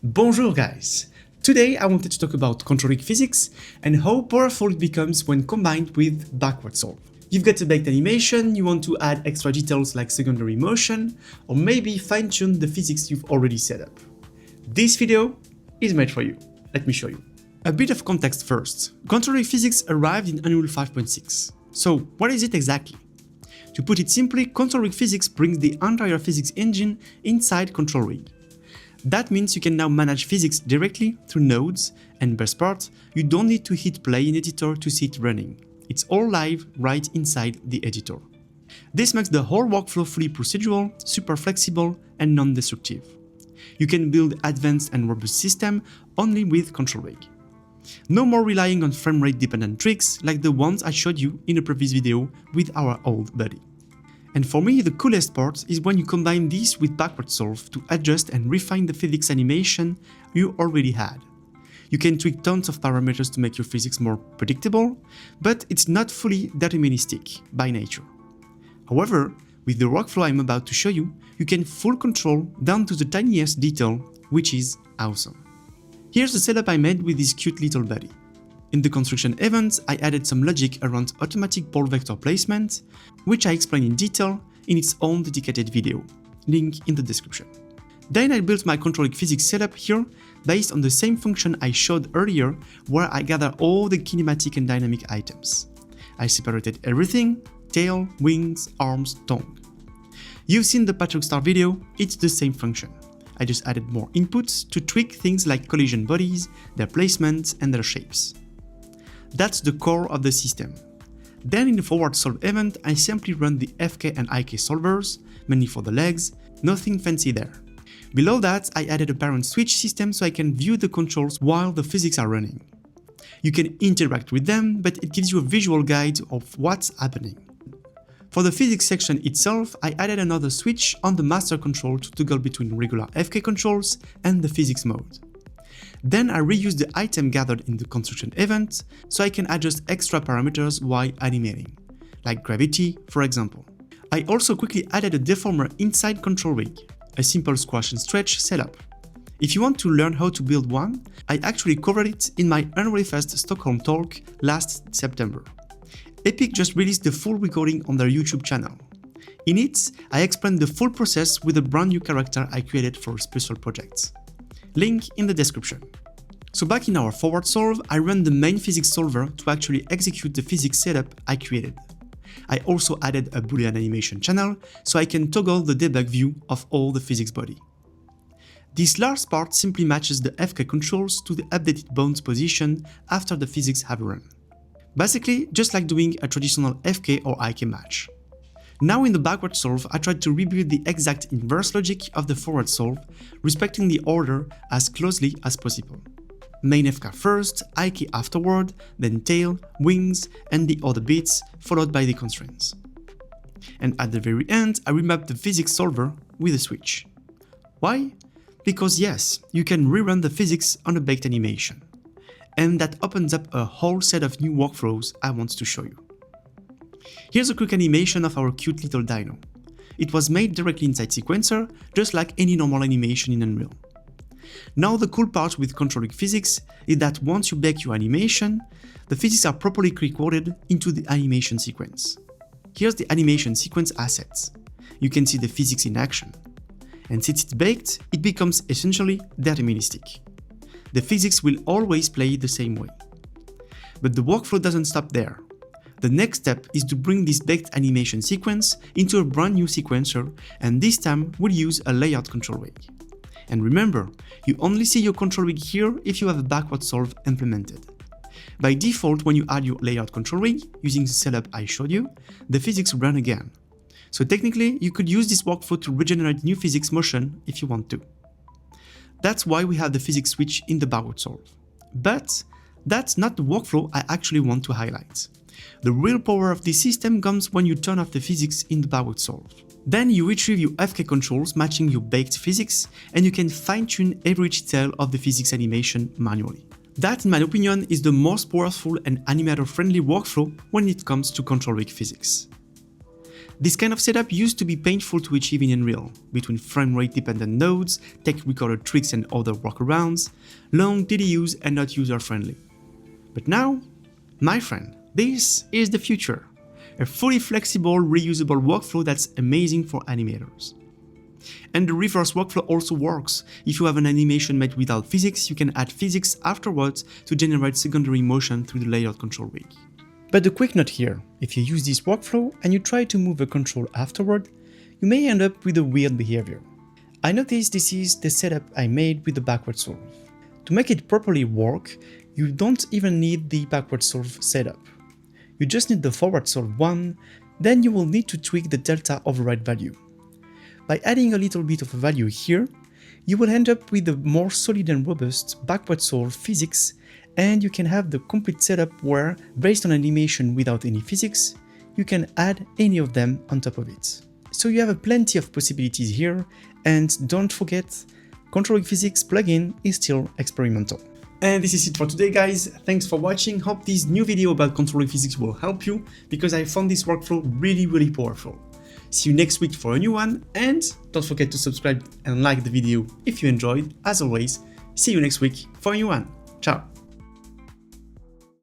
Bonjour guys! Today I wanted to talk about controlling physics and how powerful it becomes when combined with backward solve. You've got a baked animation, you want to add extra details like secondary motion, or maybe fine-tune the physics you've already set up. This video is made for you. Let me show you. A bit of context first. Controlling physics arrived in Unreal 5.6. So what is it exactly? To put it simply, Control Rig Physics brings the entire physics engine inside Control Rig. That means you can now manage physics directly through nodes, and best part, you don't need to hit play in editor to see it running. It's all live right inside the editor. This makes the whole workflow fully procedural, super flexible, and non-destructive. You can build advanced and robust systems only with Control Rig. No more relying on frame rate dependent tricks like the ones I showed you in a previous video with our old buddy. And for me, the coolest part is when you combine this with backward solve to adjust and refine the physics animation you already had. You can tweak tons of parameters to make your physics more predictable, but it's not fully deterministic by nature. However, with the workflow I'm about to show you, you can full control down to the tiniest detail, which is awesome. Here's the setup I made with this cute little buddy. In the construction event, I added some logic around automatic ball vector placement, which I explain in detail in its own dedicated video, link in the description. Then I built my Control Rig Physics setup here based on the same function I showed earlier, where I gather all the kinematic and dynamic items. I separated everything: tail, wings, arms, tongue. You've seen the Patrick Star video, it's the same function. I just added more inputs to tweak things like collision bodies, their placement, and their shapes. That's the core of the system. Then in the forward solve event, I simply run the FK and IK solvers, mainly for the legs, nothing fancy there. Below that, I added a parent switch system so I can view the controls while the physics are running. You can interact with them, but it gives you a visual guide of what's happening. For the physics section itself, I added another switch on the master control to toggle between regular FK controls and the physics mode. Then I reused the item gathered in the construction event, so I can adjust extra parameters while animating, like gravity, for example. I also quickly added a deformer inside Control Rig, a simple squash and stretch setup. If you want to learn how to build one, I actually covered it in my Unreal Fest Stockholm talk last September. Epic just released the full recording on their YouTube channel. In it, I explained the full process with a brand new character I created for special projects. Link in the description. So back in our forward solve, I ran the main physics solver to actually execute the physics setup I created. I also added a Boolean animation channel so I can toggle the debug view of all the physics body. This last part simply matches the FK controls to the updated bones position after the physics have run. Basically, just like doing a traditional FK or IK match. Now in the backward solve, I tried to rebuild the exact inverse logic of the forward solve, respecting the order as closely as possible. Main FK first, IK afterward, then tail, wings, and the other bits, followed by the constraints. And at the very end, I remapped the physics solver with a switch. Why? Because yes, you can rerun the physics on a baked animation. And that opens up a whole set of new workflows I want to show you. Here's a quick animation of our cute little dino. It was made directly inside Sequencer, just like any normal animation in Unreal. Now the cool part with Control Rig Physics is that once you bake your animation, the physics are properly recorded into the animation sequence. Here's the animation sequence assets. You can see the physics in action. And since it's baked, it becomes essentially deterministic. The physics will always play the same way. But the workflow doesn't stop there. The next step is to bring this baked animation sequence into a brand new sequencer, and this time we'll use a layered control rig. And remember, you only see your control rig here if you have a backward solve implemented. By default, when you add your layered control rig, using the setup I showed you, the physics run again. So technically, you could use this workflow to regenerate new physics motion if you want to. That's why we have the physics switch in the backward solve. But that's not the workflow I actually want to highlight. The real power of this system comes when you turn off the physics in the backward solve. Then you retrieve your FK controls matching your baked physics, and you can fine-tune every detail of the physics animation manually. That, in my opinion, is the most powerful and animator-friendly workflow when it comes to Control Rig Physics. This kind of setup used to be painful to achieve in Unreal, between frame rate dependent nodes, tech recorder tricks and other workarounds, long DDUs and not user friendly. But now, my friend, this is the future. A fully flexible, reusable workflow that's amazing for animators. And the reverse workflow also works. If you have an animation made without physics, you can add physics afterwards to generate secondary motion through the layered control rig. But the quick note here, if you use this workflow and you try to move a control afterward, you may end up with a weird behavior. I noticed this is the setup I made with the backward solve. To make it properly work, you don't even need the backward solve setup. You just need the forward solve one, then you will need to tweak the delta override value. By adding a little bit of a value here, you will end up with a more solid and robust backward solve physics, and you can have the complete setup where, based on animation without any physics, you can add any of them on top of it. So you have plenty of possibilities here, and don't forget, controlling physics plugin is still experimental. And this is it for today, guys. Thanks for watching. Hope this new video about controlling physics will help you, because I found this workflow really powerful. See you next week for a new one, and don't forget to subscribe and like the video if you enjoyed. As always, see you next week for a new one. Ciao!